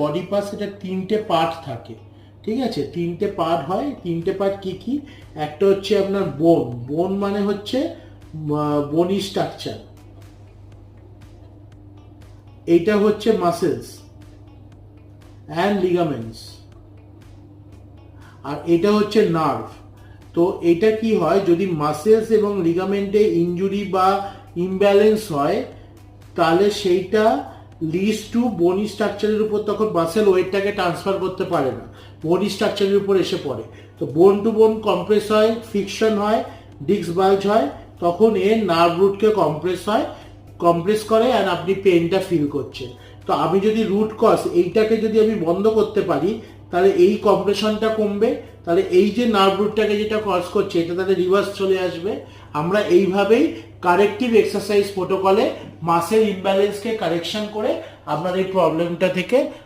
Body parts এটা তিনটে part থাকে, ঠিক আছে, তিনটে পার্ট হয়। তিনটে পার্ট কি কি? একটা হচ্ছে আপনার বোন, বোন মানে হচ্ছে বনি স্ট্রাকচার, এইটা হচ্ছে মাসেলস অ্যান্ড লিগামেন্টস, আর এটা হচ্ছে নার্ভ। তো এটা কি হয়, যদি মাসেলস এবং লিগামেন্টে ইনজুরি বা ইমব্যালেন্স হয়, তাহলে সেইটা লিডস টু বনি স্ট্রাকচারের উপর, তখন মাসেল ওয়েটটাকে ট্রান্সফার করতে পারে না, বনি স্ট্রাকচারের উপর এসে পড়ে। তো বোন টু বোন কম্প্রেস হয়, ফিকশন হয়, ডিস্ক বাল্জ হয়, তখন এর নার্ভ রুটকে কম্প্রেস করে অ্যান্ড আপনি পেনটা ফিল করছেন। তো আমি যদি রুট কজ এইটাকে যদি আমি বন্ধ করতে পারি, তাহলে এই কম্প্রেশনটা কমবে, তাহলে এই যে নার্ভ রুটটাকে যেটা কজ করছে এটা তাহলে রিভার্স চলে আসবে। আমরা এইভাবেই কারেক্টিভ এক্সারসাইজ প্রোটোকলে মাসেল ইমব্যালেন্সকে কারেকশন করে আপনার এই প্রবলেমটা থেকে